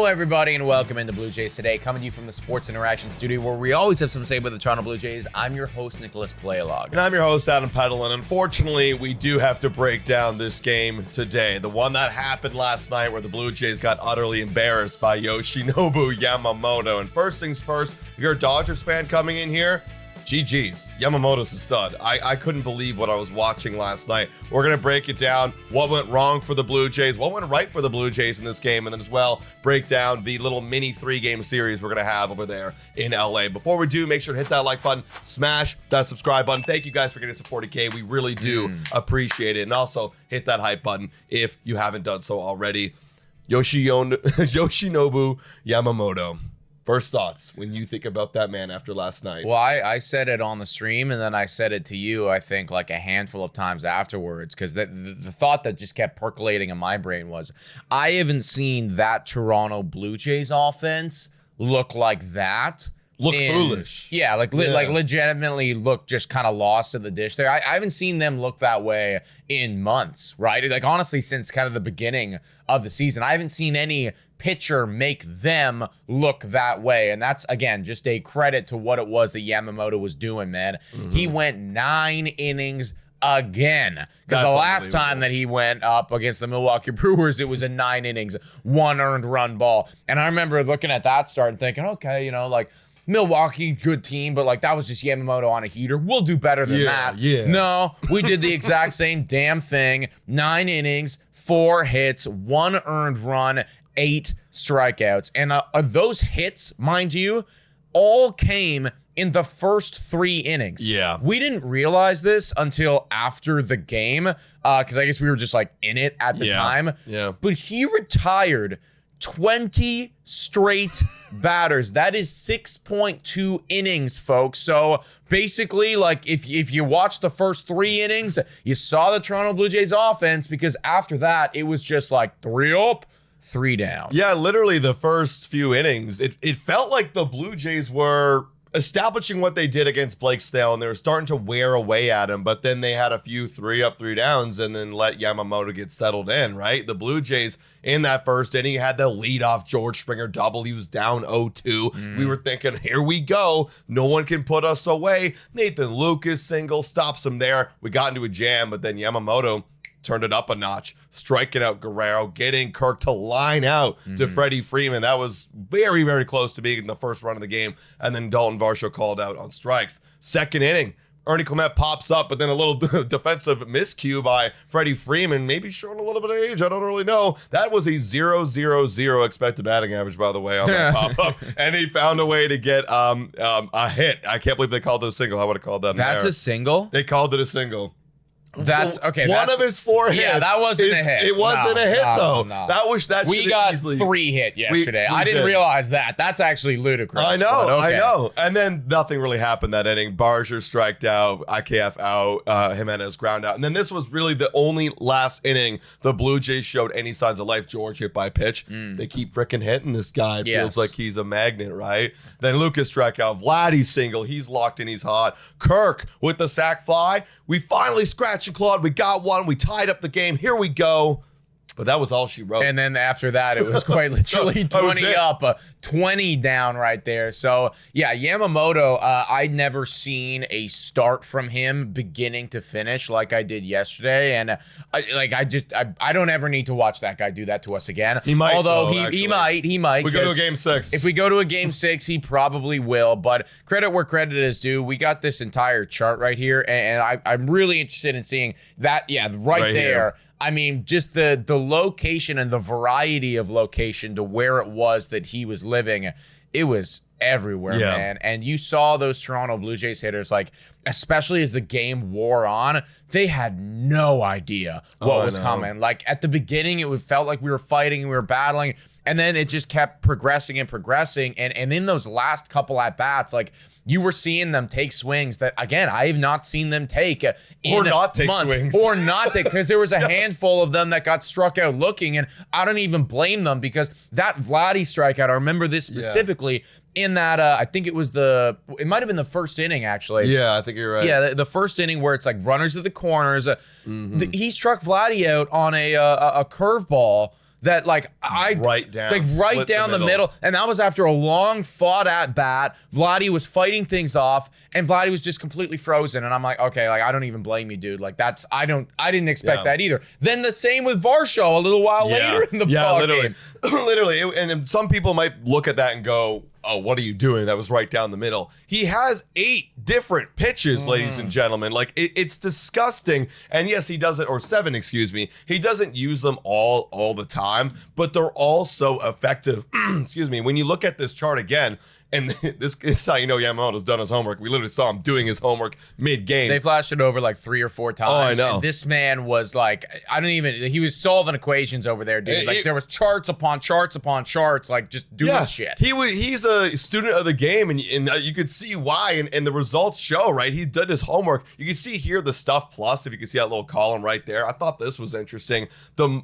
everybody, and welcome into Blue Jays Today, coming to you from the Sports Interaction Studio, where we always have some say about the Toronto Blue Jays. I'm your host, Nicholas Playalog. And I'm your host, Adam Peddle, and unfortunately, we do have to break down this game today. The one that happened last night where the Blue Jays got utterly embarrassed by Yoshinobu Yamamoto. And first things first, if you're a Dodgers fan coming in here, GG's. Yamamoto's a stud. I couldn't believe what I was watching last night. We're going to break it down, what went wrong for the Blue Jays, what went right for the Blue Jays in this game, and then as well, break down the little mini 3-game series we're going to have over there in LA. Before we do, make sure to hit that like button, smash that subscribe button. Thank you guys for getting us to 40K. We really do appreciate it. And also, hit that hype button if you haven't done so already. Yoshinobu Yamamoto. First thoughts when you think about that man after last night. Well, I said it on the stream, and then I said it to you, I think, like a handful of times afterwards, because the thought that just kept percolating in my brain was, I haven't seen that Toronto Blue Jays offense look like that. Look foolish. Yeah, like legitimately look just kind of lost in the dish there. I haven't seen them look that way in months, right? Like, honestly, since kind of the beginning of the season, I haven't seen any pitcher make them look that way. And that's, again, just a credit to what it was that Yamamoto was doing, man. He went 9 innings again, because the last time that he went up against the Milwaukee Brewers, it was a 9 innings, 1 earned run ball. And I remember looking at that start and thinking, okay, you know, like, Milwaukee, good team, but like that was just Yamamoto on a heater. We'll do better than that. Yeah. No, we did the exact same damn thing. 9 innings, 4 hits, 1 earned run, 8 strikeouts. And those hits, mind you, all came in the first 3 innings. Yeah. We didn't realize this until after the game, because I guess we were just like in it at the time. Yeah. But he retired 20 straight batters. That is 6.2 innings, folks. So basically, like, if you watch the first 3 innings, you saw the Toronto Blue Jays offense, because after that, it was just like 3 up, 3 down. Yeah, literally the first few innings, it felt like the Blue Jays were establishing what they did against Blake Snell, and they were starting to wear away at him, but then they had a few 3 up, 3 downs, and then let Yamamoto get settled in, right? The Blue Jays in that first inning had the leadoff George Springer double. He was down 0-2. We were thinking, here we go. No one can put us away. Nathan Lucas single stops him there. We got into a jam, but then Yamamoto turned it up a notch, striking out Guerrero, getting Kirk to line out to Freddie Freeman. That was very, very close to being the first run of the game. And then Dalton Varsho called out on strikes. Second inning, Ernie Clement pops up, but then a little defensive miscue by Freddie Freeman, maybe showing a little bit of age. I don't really know. That was a 0.000 expected batting average, by the way, on that pop-up. And he found a way to get a hit. I can't believe they called it a single. I would have called that an error. That's a single? They called it a single. That's okay. One of his 4 hits. Yeah, that wasn't a hit. It wasn't a hit though. No. We got easily, 3 hit yesterday. I didn't realize that. That's actually ludicrous. I know. And then nothing really happened that inning. Barger striked out, IKF out, Jimenez ground out. And then this was really the only last inning the Blue Jays showed any signs of life. George hit by pitch. They keep freaking hitting this guy. Feels like he's a magnet, right? Then Lucas struck out. Vladdy single. He's locked in. He's hot. Kirk with the sac fly. We finally scratched and clawed. We got one. We tied up the game. Here we go. But that was all she wrote. And then after that, it was quite literally 20 up, 20 down right there. So, yeah, Yamamoto, I'd never seen a start from him beginning to finish like I did yesterday. And, I don't ever need to watch that guy do that to us again. He might. Although he might. If we go to a game 6. If we go to a game 6, he probably will. But credit where credit is due. We got this entire chart right here. And I'm really interested in seeing that. Yeah, right there. Here. I mean, just the location and the variety of location to where it was that he was living, it was everywhere, man. And you saw those Toronto Blue Jays hitters, like, especially as the game wore on, they had no idea what was coming. Like, at the beginning, it felt like we were fighting and we were battling, and then it just kept progressing and progressing. And in those last couple at-bats, like, you were seeing them take swings that, again, I have not seen them take in swings. Or not take, because there was a handful of them that got struck out looking, and I don't even blame them, because that Vladdy strikeout, I remember this specifically in that, I think it might have been the first inning, actually. Yeah, I think you're right. Yeah, the first inning where it's like runners at the corners. He struck Vladdy out on a curveball that right down, right down the middle. And that was after a long fought at bat. Vladdy was fighting things off, and Vladdy was just completely frozen. And I'm like, okay, like I don't even blame you, dude. Like I didn't expect that either. Then the same with Varsho a little while later in the ball game. Literally. And some people might look at that and go, oh, what are you doing? That was right down the middle. He has 8 different pitches, ladies and gentlemen. Like, it's disgusting. And yes, he does it, or 7, excuse me. He doesn't use them all the time, but they're all so effective. Excuse me. When you look at this chart again, and this is how you know Yamamoto's done his homework. We literally saw him doing his homework mid-game. They flashed it over like 3 or 4 times. Oh, I know. And this man was like, he was solving equations over there, dude. Like there was charts upon charts upon charts, like just doing shit. He's a student of the game, and you could see why, and the results show, right? He did his homework. You can see here the stuff plus, if you can see that little column right there. I thought this was interesting.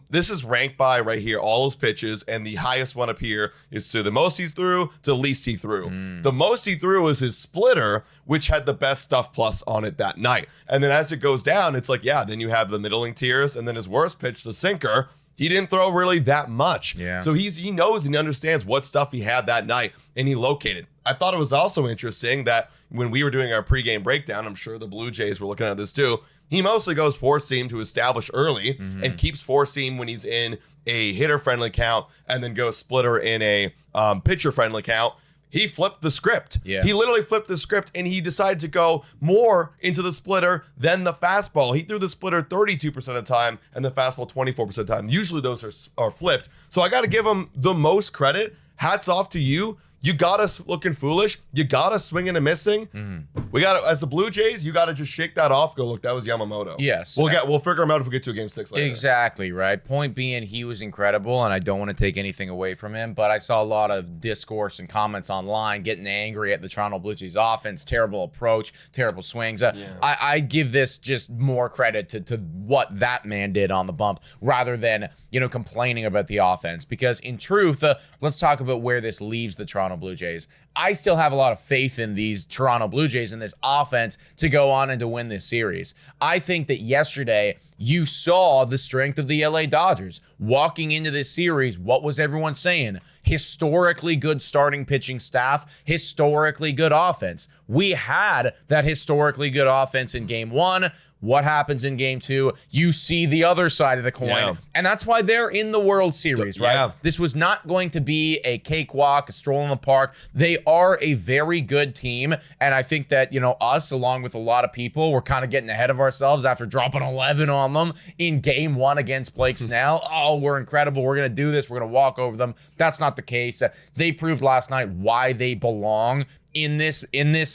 This is ranked by right here, all his pitches, and the highest one up here is to the most he threw to the least he threw. The most he threw was his splitter, which had the best stuff plus on it that night. And then as it goes down, it's like, then you have the middling tiers, and then his worst pitch, the sinker, he didn't throw really that much. Yeah. So he knows and understands what stuff he had that night, and he located. I thought it was also interesting that when we were doing our pregame breakdown, I'm sure the Blue Jays were looking at this too, he mostly goes 4-seam to establish early and keeps 4-seam when he's in a hitter-friendly count, and then goes splitter in a pitcher-friendly count. He flipped the script. Yeah. He literally flipped the script, and he decided to go more into the splitter than the fastball. He threw the splitter 32% of the time and the fastball 24% of the time. Usually those are flipped. So I got to give him the most credit. Hats off to you. You got us looking foolish. You got us swinging and missing. We got to, as the Blue Jays, you got to just shake that off. Go, look, that was Yamamoto. Yes. We'll figure him out if we get to a game 6 later. Exactly, right? Point being, he was incredible, and I don't want to take anything away from him, but I saw a lot of discourse and comments online getting angry at the Toronto Blue Jays offense. Terrible approach, terrible swings. I give this just more credit to what that man did on the bump rather than, complaining about the offense. Because in truth, let's talk about where this leaves the Toronto Blue Jays. I still have a lot of faith in these Toronto Blue Jays and this offense to go on and to win this series. I think that yesterday you saw the strength of the LA Dodgers. Walking into this series, what was everyone saying? Historically good starting pitching staff, historically good offense. We had that historically good offense in game 1. What happens in game 2? You see the other side of the coin. Yeah. And that's why they're in the World Series, right? Yeah. This was not going to be a cakewalk, a stroll in the park. They are a very good team. And I think that, us, along with a lot of people, we're kind of getting ahead of ourselves after dropping 11 on them in game 1 against Blake Snell. Oh, we're incredible. We're going to do this. We're going to walk over them. That's not the case. They proved last night why they belong in this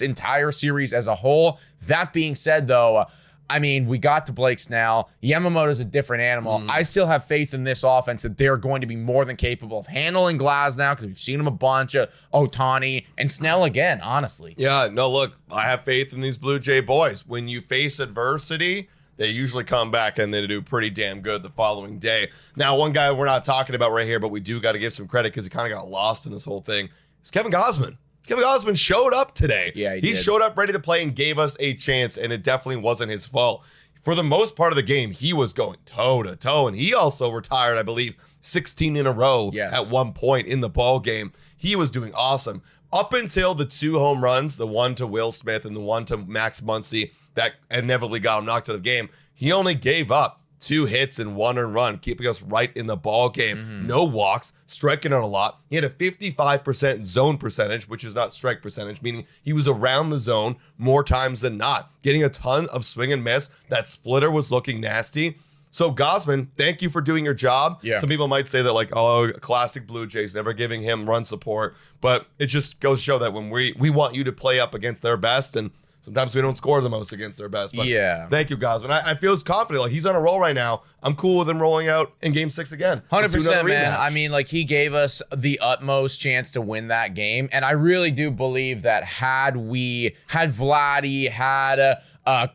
entire series as a whole. That being said, though, we got to Blake Snell. Yamamoto's a different animal. I still have faith in this offense that they're going to be more than capable of handling Glasnow, because we've seen him a bunch of Ohtani and Snell again, honestly. Yeah, no, look, I have faith in these Blue Jay boys. When you face adversity, they usually come back and they do pretty damn good the following day. Now, one guy we're not talking about right here, but we do got to give some credit because he kind of got lost in this whole thing, is Kevin Gausman. Kevin Gausman showed up today. Yeah, he showed up ready to play and gave us a chance, and it definitely wasn't his fault. For the most part of the game, he was going toe-to-toe, and he also retired, I believe, 16 in a row at one point in the ball game. He was doing awesome. Up until the 2 home runs, the one to Will Smith and the one to Max Muncy, that inevitably got him knocked out of the game, he only gave up 2 hits and 1 earned run, keeping us right in the ball game. No walks, striking out a lot. He had a 55% zone percentage, which is not strike percentage, meaning he was around the zone more times than not, getting a ton of swing and miss. That splitter was looking nasty. So Gausman, thank you for doing your job. Yeah. Some people might say that, like, oh, classic Blue Jays, never giving him run support. But it just goes to show that when we want you to play up against their best, and sometimes we don't score the most against their best. But thank you, Gausman. I feel confident. Like, he's on a roll right now. I'm cool with him rolling out in game 6 again. 100%, man. He gave us the utmost chance to win that game. And I really do believe that had Vladdy, had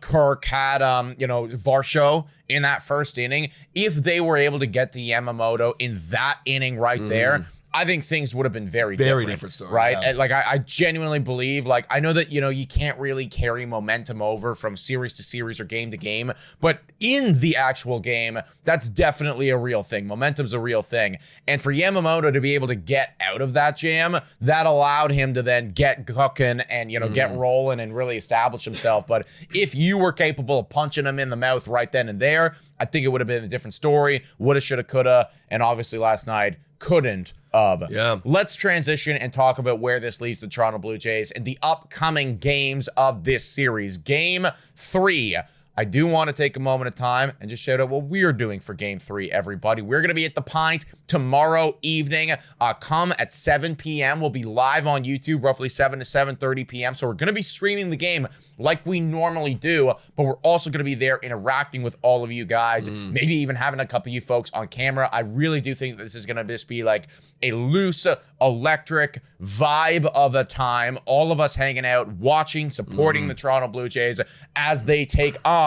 Kirk, had Varsho in that first inning, if they were able to get to Yamamoto in that inning right there, I think things would have been very different story, right? yeah. And, like, I genuinely believe, like, I know that, you know, you can't really carry momentum over from series to series or game to game, but in the actual game, that's definitely a real thing. Momentum's a real thing. And for Yamamoto to be able to get out of that jam, that allowed him to then get cooking and, you know, get rolling and really establish himself. But if you were capable of punching him in the mouth right then and there, I think it would have been a different story. Woulda, shoulda, coulda. And obviously last night, couldn't have. Yeah. Let's transition and talk about where this leaves the Toronto Blue Jays in the upcoming games of this series. Game 3. I do want to take a moment of time and just shout out what we're doing for Game 3, everybody. We're going to be at the Pint tomorrow evening. Come at 7 p.m. We'll be live on YouTube, roughly 7 to 7:30 p.m. So we're going to be streaming the game like we normally do, but we're also going to be there interacting with all of you guys, maybe even having a couple of you folks on camera. I really do think this is going to just be like a loose, electric vibe of a time. All of us hanging out, watching, supporting the Toronto Blue Jays as they take on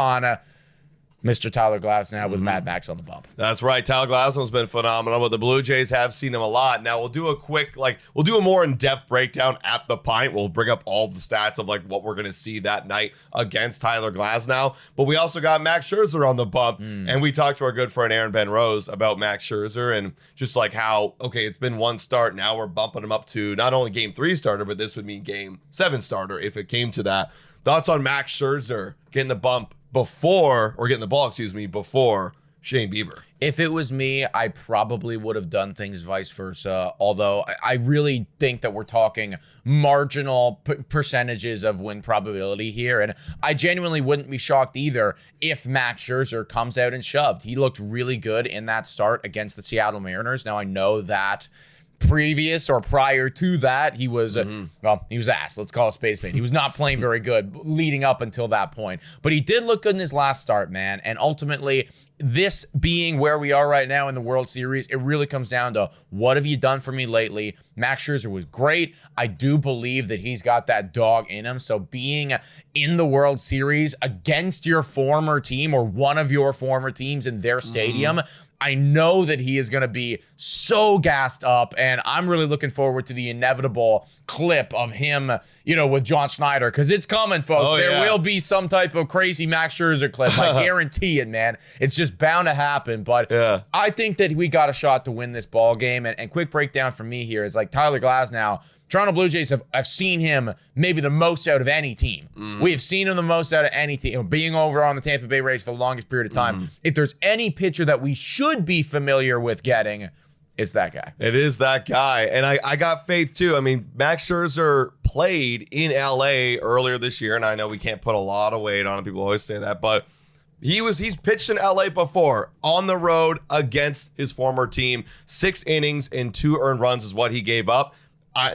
Mr. Tyler Glasnow with Mad Max on the bump. That's right. Tyler Glasnow's been phenomenal, but the Blue Jays have seen him a lot. Now we'll do a more in-depth breakdown at the Pint. We'll bring up all the stats of like what we're going to see that night against Tyler Glasnow. But we also got Max Scherzer on the bump, and we talked to our good friend Aaron Ben Rose about Max Scherzer and just like how, okay, it's been one start. Now we're bumping him up to not only Game 3 starter, but this would mean Game 7 starter if it came to that. Thoughts on Max Scherzer getting the bump before Shane Bieber? If it was me, I probably would have done things vice versa. Although I really think that we're talking marginal percentages of win probability here. And I genuinely wouldn't be shocked either if Max Scherzer comes out and shoved. He looked really good in that start against the Seattle Mariners. Now I know that prior to that, he was he was ass. Let's call it space paint. He was not playing very good leading up until that point, but he did look good in his last start, man. And ultimately, this being where we are right now in the World Series, it really comes down to what have you done for me lately? Max Scherzer was great. I do believe that he's got that dog in him. So being in the World Series against your former team or one of your former teams in their stadium, I know that he is going to be so gassed up, and I'm really looking forward to the inevitable clip of him, you know, with John Schneider, because it's coming, folks. There will be some type of crazy Max Scherzer clip. I guarantee it, man. It's just bound to happen, but I think that we got a shot to win this ball game, and quick breakdown for me here is like Tyler Glasnow. Toronto Blue Jays have seen him maybe the most out of any team. We have seen him the most out of any team. Being over on the Tampa Bay Rays for the longest period of time. If there's any pitcher that we should be familiar with getting, it's that guy. It is that guy. And I got faith too. I mean, Max Scherzer played in LA earlier this year, and I know we can't put a lot of weight on it. People always say that, but he's pitched in LA before on the road against his former team. 6 innings and 2 earned runs is what he gave up.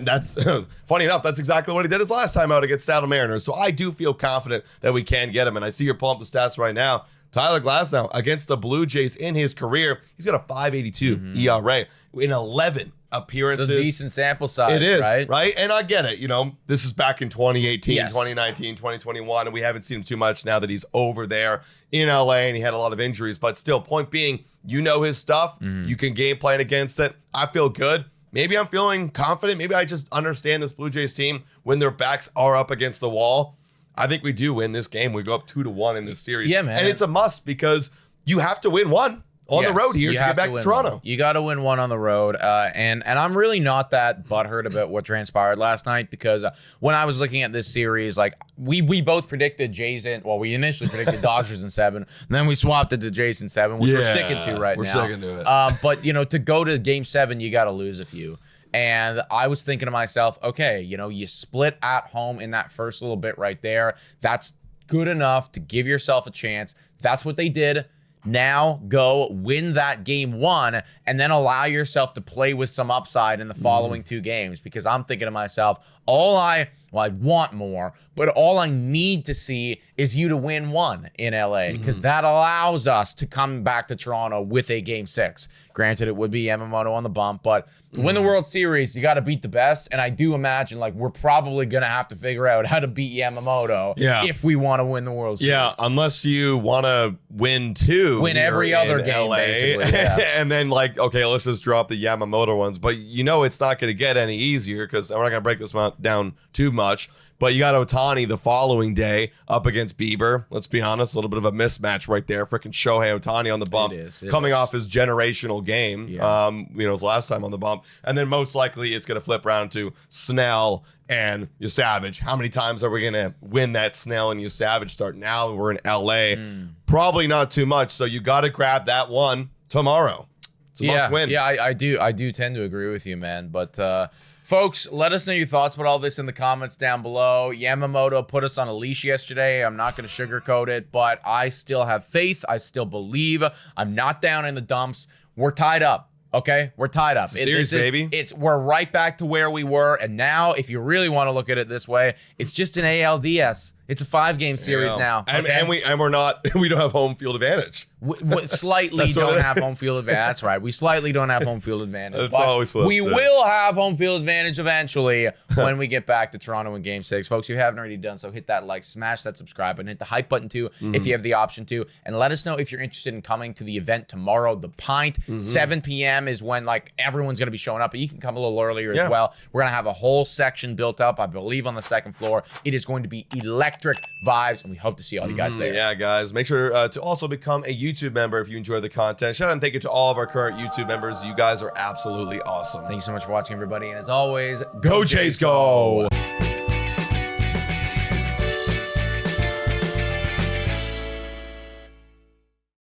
That's funny enough. That's exactly what he did his last time out against Seattle Mariners. So I do feel confident that we can get him. And I see you're pulling up the stats right now. Tyler Glasnow against the Blue Jays in his career, he's got a 5.82 ERA in 11 appearances. It's a decent sample size. It is, right? And I get it. You know, this is back in 2018, Yes. 2019, 2021, and we haven't seen him too much now that he's over there in LA and he had a lot of injuries. But still, point being, you know his stuff. You can game plan against it. I feel good. Maybe I'm feeling confident. Maybe I just understand this Blue Jays team when their backs are up against the wall. I think we do win this game. We go up 2-1 in this series. Yeah, man. And it's a must because you have to win one on the road here to get back to Toronto. You got to win one on the road. And I'm really not that butthurt about what transpired last night because when I was looking at this series, like we both predicted Jays we initially predicted Dodgers in 7, and then we swapped it to Jays in 7, which we're sticking to right now. We're sticking to it. But, you know, to go to Game 7, you got to lose a few. And I was thinking to myself, okay, you know, you split at home in that first little bit right there. That's good enough to give yourself a chance. That's what they did. Now go win that Game 1 and then allow yourself to play with some upside in the following 2 games, because I'm thinking to myself, I want more, but all I need to see is you to win one in LA, because that allows us to come back to Toronto with a game 6. Granted, it would be Yamamoto on the bump, but to win the World Series, you got to beat the best. And I do imagine like we're probably going to have to figure out how to beat Yamamoto if we want to win the World Series. Yeah, unless you want to win 2. Win every other game, LA. basically. Yeah. And then like, okay, let's just drop the Yamamoto ones. But you know it's not going to get any easier, because we're not going to break this down too much. But you got Ohtani the following day up against Bieber. Let's be honest, a little bit of a mismatch right there. Freaking Shohei Ohtani on the bump, coming off his generational game. Yeah. His last time on the bump, and then most likely it's going to flip around to Snell and Savage. How many times are we going to win that Snell and Savage start? Now we're in LA, probably not too much. So you got to grab that one tomorrow. It's a must win. Yeah, I do tend to agree with you, man. But folks, let us know your thoughts about all this in the comments down below. Yamamoto put us on a leash yesterday. I'm not going to sugarcoat it, but I still have faith. I still believe. I'm not down in the dumps. We're tied up. Okay, we're tied up. Serious, baby. We're right back to where we were, and now, if you really want to look at it this way, it's just an ALDS. It's a 5-game series now, and we don't have home field advantage. We slightly don't have home field advantage. That's right. We slightly don't have home field advantage. That's always flips. We will have home field advantage eventually when we get back to Toronto in Game 6. Folks, if you haven't already done so, hit that like, smash that subscribe button, hit the hype button too if you have the option to, and let us know if you're interested in coming to the event tomorrow. The Pint, 7 p.m. is when like everyone's going to be showing up, but you can come a little earlier as well. We're going to have a whole section built up, I believe, on the 2nd floor. It is going to be electric vibes, and we hope to see all you guys there. Yeah, guys, make sure to also become a YouTube member if you enjoy the content. Shout out and thank you to all of our current YouTube members. You guys are absolutely awesome. Thank you so much for watching, everybody, and as always, go Jays, go!